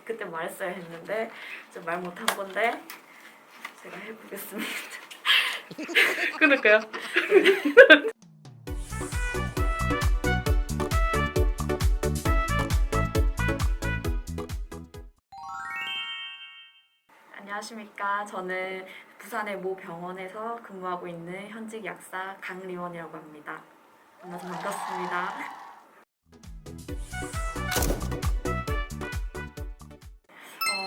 그때 말했어야 했는데 좀 말 못한 건데 제가 해보겠습니다. 그럴까요? 안녕하십니까. 저는 부산의 모 병원에서 근무하고 있는 현직 약사 강리원이라고 합니다. 만나서 반갑습니다.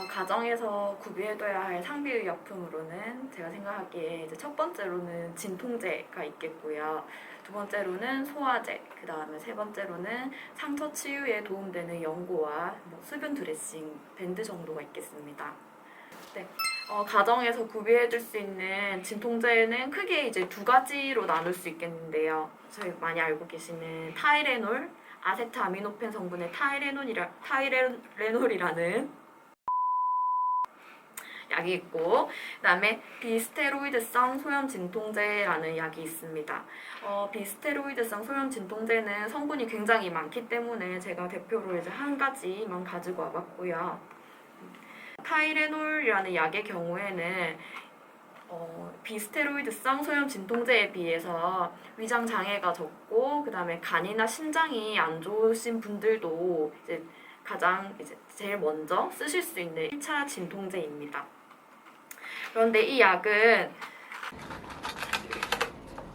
가정에서 구비해둬야 할 상비의약품으로는 제가 생각하기에 이제 첫 번째로는 진통제가 있겠고요. 두 번째로는 소화제, 그 다음에 세 번째로는 상처 치유에 도움되는 연고와 수분 드레싱, 밴드 정도가 있겠습니다. 네. 가정에서 구비해둘 수 있는 진통제는 크게 이제 두 가지로 나눌 수 있겠는데요. 저희 많이 알고 계시는 타이레놀, 아세트아미노펜 성분의 타이레놀이라는 약이 있고, 그다음에 비스테로이드성 소염 진통제라는 약이 있습니다. 비스테로이드성 소염 진통제는 성분이 굉장히 많기 때문에 제가 대표로 이제 한 가지만 가지고 와봤고요. 타이레놀이라는 약의 경우에는 비스테로이드성 소염 진통제에 비해서 위장 장애가 적고, 그다음에 간이나 신장이 안 좋으신 분들도 이제 제일 먼저 쓰실 수 있는 1차 진통제입니다. 그런데 이 약은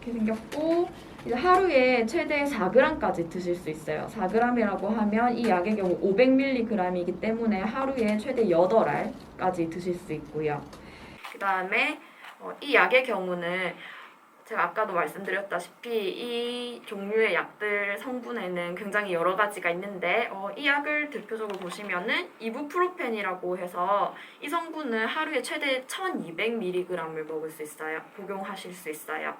이렇게 생겼고 이제 하루에 최대 4g까지 드실 수 있어요. 4g이라고 하면 이 약의 경우 500mg이기 때문에 하루에 최대 8알까지 드실 수 있고요. 그 다음에 이 약의 경우는 제가 아까도 말씀드렸다시피 이 종류의 약들 성분에는 굉장히 여러 가지가 있는데 이 약을 대표적으로 보시면은 이부프로펜이라고 해서 이 성분은 하루에 최대 1200mg을 먹을 수 있어요. 복용하실 수 있어요.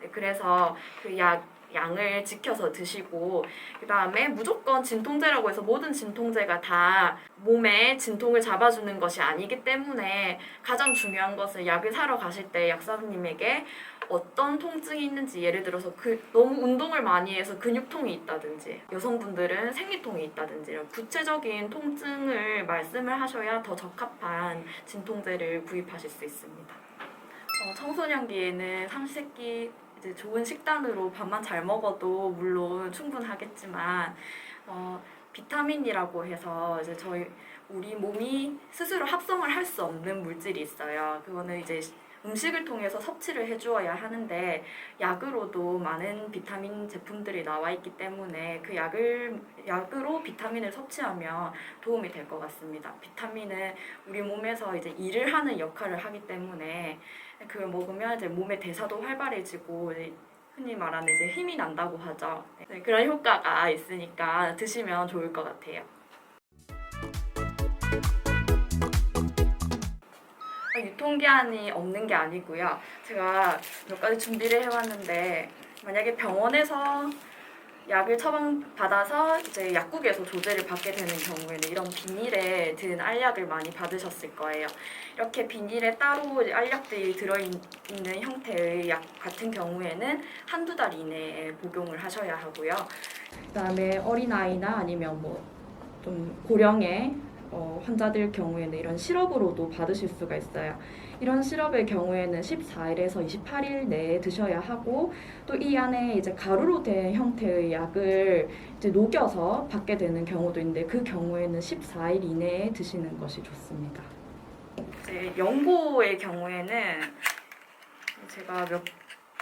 네, 그래서 그 양을 지켜서 드시고, 그 다음에 무조건 진통제라고 해서 모든 진통제가 다 몸에 진통을 잡아주는 것이 아니기 때문에 가장 중요한 것은 약을 사러 가실 때 약사님에게 어떤 통증이 있는지, 예를 들어서 너무 운동을 많이 해서 근육통이 있다든지, 여성분들은 생리통이 있다든지 이런 구체적인 통증을 말씀을 하셔야 더 적합한 진통제를 구입하실 수 있습니다. 청소년기에는 삼시세끼 이제 좋은 식단으로 밥만 잘 먹어도 물론 충분하겠지만 비타민이라고 해서 이제 우리 몸이 스스로 합성을 할 수 없는 물질이 있어요. 그거는 이제 음식을 통해서 섭취를 해주어야 하는데 약으로도 많은 비타민 제품들이 나와 있기 때문에 그 약으로 비타민을 섭취하면 도움이 될 것 같습니다. 비타민은 우리 몸에서 이제 일을 하는 역할을 하기 때문에 그걸 먹으면 이제 몸의 대사도 활발해지고 흔히 말하는 이제 힘이 난다고 하죠. 네, 그런 효과가 있으니까 드시면 좋을 것 같아요. 유통기한이 없는 게 아니고요. 제가 몇 가지 준비를 해왔는데, 만약에 병원에서 약을 처방받아서 이제 약국에서 조제를 받게 되는 경우에는 이런 비닐에 든 알약을 많이 받으셨을 거예요. 이렇게 비닐에 따로 알약들이 들어있는 형태의 약 같은 경우에는 한두 달 이내에 복용을 하셔야 하고요. 그다음에 어린아이나 아니면 좀 고령의 환자들 경우에는 이런 시럽으로도 받으실 수가 있어요. 이런 시럽의 경우에는 14일에서 28일 내에 드셔야 하고, 또 이 안에 이제 가루로 된 형태의 약을 이제 녹여서 받게 되는 경우도 있는데, 그 경우에는 14일 이내에 드시는 것이 좋습니다. 이제 연고의 경우에는 제가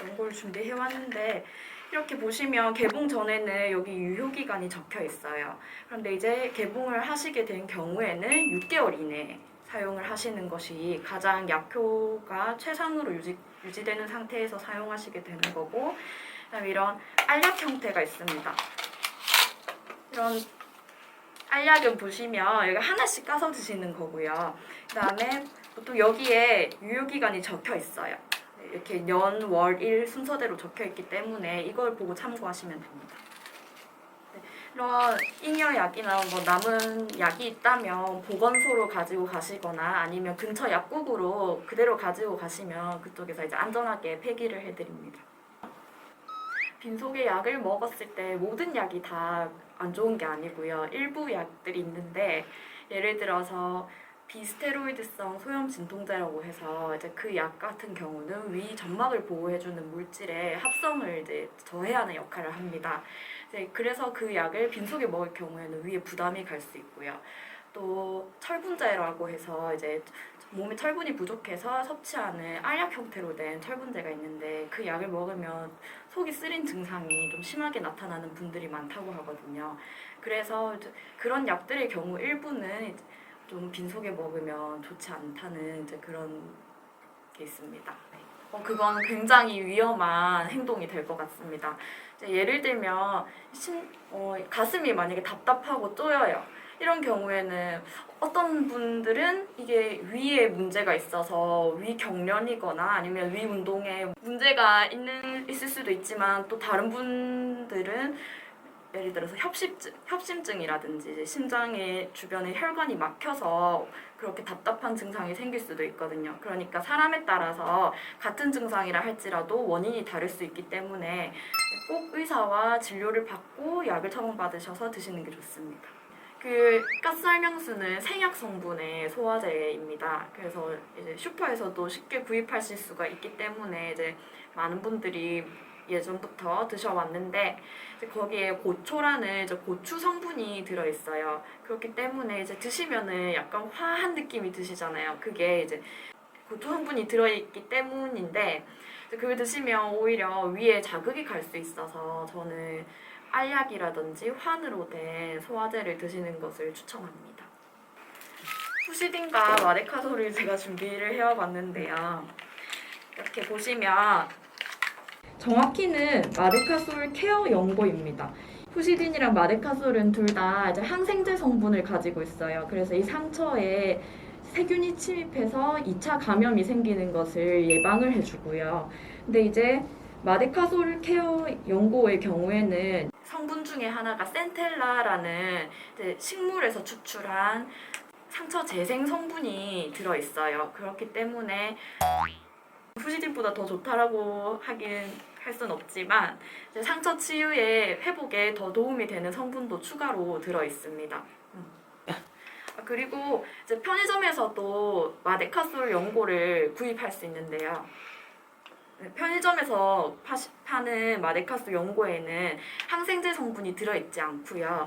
연고를 준비해 왔는데, 이렇게 보시면 개봉 전에는 여기 유효기간이 적혀 있어요. 그런데 이제 개봉을 하시게 된 경우에는 6개월 이내에 사용을 하시는 것이 가장 약효가 최상으로 유지되는 상태에서 사용하시게 되는 거고, 그다음에 이런 알약 형태가 있습니다. 이런 알약은 보시면 여기 하나씩 까서 드시는 거고요. 그다음에 보통 여기에 유효기간이 적혀 있어요. 이렇게 년, 월, 일 순서대로 적혀 있기 때문에 이걸 보고 참고하시면 됩니다. 네, 이런 잉여약이나 남은 약이 있다면 보건소로 가지고 가시거나 아니면 근처 약국으로 그대로 가지고 가시면 그쪽에서 이제 안전하게 폐기를 해드립니다. 빈속에 약을 먹었을 때 모든 약이 다 안 좋은 게 아니고요. 일부 약들이 있는데, 예를 들어서 비스테로이드성 소염 진통제라고 해서 이제 그 약 같은 경우는 위 점막을 보호해주는 물질의 합성을 이제 저해하는 역할을 합니다. 이제 그래서 그 약을 빈속에 먹을 경우에는 위에 부담이 갈 수 있고요. 또 철분제라고 해서 이제 몸에 철분이 부족해서 섭취하는 알약 형태로 된 철분제가 있는데 그 약을 먹으면 속이 쓰린 증상이 좀 심하게 나타나는 분들이 많다고 하거든요. 그래서 그런 약들의 경우 일부는 좀 빈속에 먹으면 좋지 않다는 이제 그런 게 있습니다. 그건 굉장히 위험한 행동이 될 것 같습니다. 이제 예를 들면 가슴이 만약에 답답하고 쪼여요. 이런 경우에는 어떤 분들은 이게 위에 문제가 있어서 위 경련이거나 아니면 위 운동에 문제가 있을 수도 있지만 또 다른 분들은 예를 들어서 협심증이라든지 이제 심장의 주변에 혈관이 막혀서 그렇게 답답한 증상이 생길 수도 있거든요. 그러니까 사람에 따라서 같은 증상이라 할지라도 원인이 다를 수 있기 때문에 꼭 의사와 진료를 받고 약을 처방받으셔서 드시는 게 좋습니다. 그 가스알명수는 생약 성분의 소화제입니다. 그래서 이제 슈퍼에서도 쉽게 구입하실 수가 있기 때문에 이제 많은 분들이 예전부터 드셔왔는데 이제 거기에 고초라는 이제 고추 성분이 들어있어요. 그렇기 때문에 이제 드시면은 약간 화한 느낌이 드시잖아요. 그게 이제 고추 성분이 들어있기 때문인데 그걸 드시면 오히려 위에 자극이 갈 수 있어서 저는 알약이라든지 환으로 된 소화제를 드시는 것을 추천합니다. 푸시딘과 마데카솔을 제가 준비를 해와봤는데요. 이렇게 보시면 정확히는 마데카솔 케어 연고입니다. 푸시딘이랑 마데카솔은 둘 다 이제 항생제 성분을 가지고 있어요. 그래서 이 상처에 세균이 침입해서 2차 감염이 생기는 것을 예방을 해주고요. 근데 이제 마데카솔 케어 연고의 경우에는 성분 중에 하나가 센텔라라는 식물에서 추출한 상처 재생 성분이 들어있어요. 그렇기 때문에 푸시딘보다 더 좋다라고 할 순 없지만 상처 치유에 회복에 더 도움이 되는 성분도 추가로 들어있습니다. 그리고 이제 편의점에서도 마데카솔 연고를 구입할 수 있는데요. 편의점에서 파는 마데카솔 연고에는 항생제 성분이 들어있지 않고요.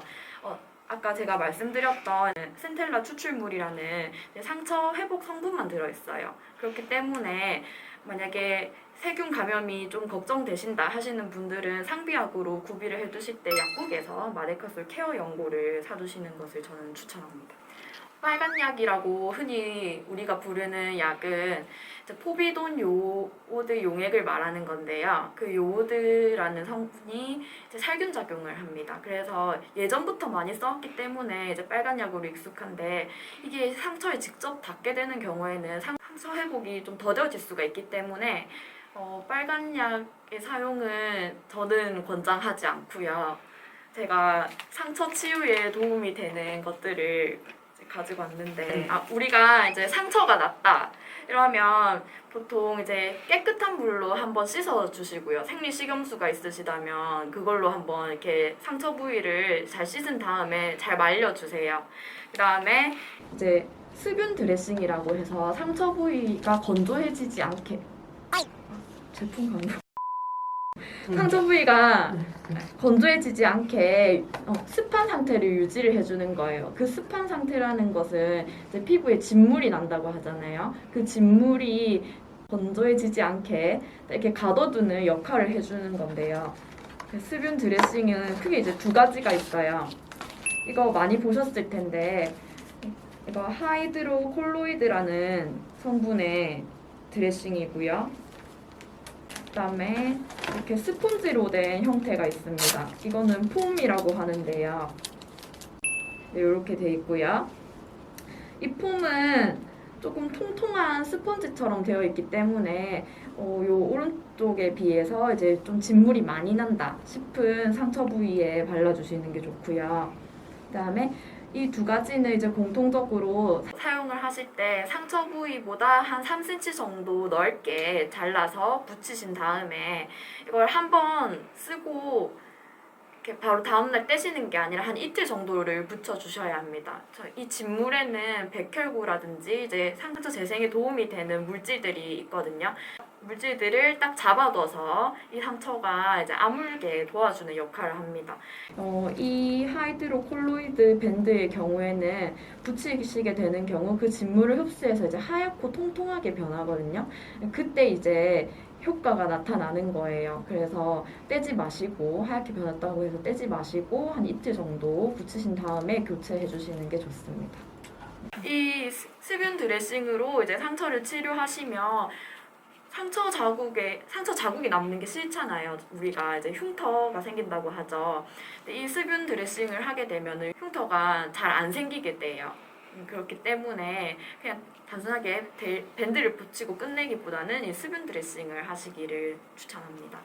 아까 제가 말씀드렸던 센텔라 추출물이라는 상처 회복 성분만 들어있어요. 그렇기 때문에 만약에 세균 감염이 좀 걱정되신다 하시는 분들은 상비약으로 구비를 해두실 때 약국에서 마데카솔 케어 연고를 사두시는 것을 저는 추천합니다. 빨간 약이라고 흔히 우리가 부르는 약은 포비돈 요오드 용액을 말하는 건데요. 그 요오드라는 성분이 살균 작용을 합니다. 그래서 예전부터 많이 써왔기 때문에 이제 빨간 약으로 익숙한데 이게 상처에 직접 닿게 되는 경우에는 상처 회복이 좀 더뎌질 수가 있기 때문에 빨간 약의 사용은 저는 권장하지 않고요. 제가 상처 치유에 도움이 되는 것들을 가지고 왔는데 우리가 이제 상처가 났다 이러면 보통 이제 깨끗한 물로 한번 씻어 주시고요. 생리식염수가 있으시다면 그걸로 한번 이렇게 상처 부위를 잘 씻은 다음에 잘 말려 주세요. 그다음에 이제 수분 드레싱이라고 해서 상처 부위가 건조해지지 않게 제품 강조 상처 부위가 건조해지지 않게 습한 상태를 유지를 해주는 거예요. 그 습한 상태라는 것은 이제 피부에 진물이 난다고 하잖아요. 그 진물이 건조해지지 않게 이렇게 가둬두는 역할을 해주는 건데요. 수분 드레싱은 크게 이제 두 가지가 있어요. 이거 많이 보셨을 텐데 이거 하이드로콜로이드라는 성분의 드레싱이고요. 그다음에 이렇게 스폰지로 된 형태가 있습니다. 이거는 폼이라고 하는데요. 네, 이렇게 돼 있고요. 이 폼은 조금 통통한 스펀지처럼 되어 있기 때문에 요 오른쪽에 비해서 이제 좀 진물이 많이 난다 싶은 상처 부위에 발라주시는 게 좋고요. 그다음에 이 두 가지는 이제 공통적으로 사용을 하실 때 상처 부위보다 한 3cm 정도 넓게 잘라서 붙이신 다음에 이걸 한번 쓰고 이렇게 바로 다음날 떼시는 게 아니라 한 이틀 정도를 붙여주셔야 합니다. 이 진물에는 백혈구라든지 이제 상처 재생에 도움이 되는 물질들이 있거든요. 물질들을 딱 잡아둬서 이 상처가 이제 아물게 도와주는 역할을 합니다. 이 하이드로콜로이드 밴드의 경우에는 붙이시게 되는 경우 그 진물을 흡수해서 이제 하얗고 통통하게 변하거든요. 그때 이제 효과가 나타나는 거예요. 그래서 떼지 마시고 하얗게 변했다고 해서 떼지 마시고 한 이틀 정도 붙이신 다음에 교체해 주시는 게 좋습니다. 이 수분 드레싱으로 이제 상처를 치료하시면 상처 자국이 남는 게 싫잖아요. 우리가 이제 흉터가 생긴다고 하죠. 근데 이 수분 드레싱을 하게 되면은 흉터가 잘 안 생기게 돼요. 그렇기 때문에 그냥 단순하게 밴드를 붙이고 끝내기보다는 이 수분 드레싱을 하시기를 추천합니다.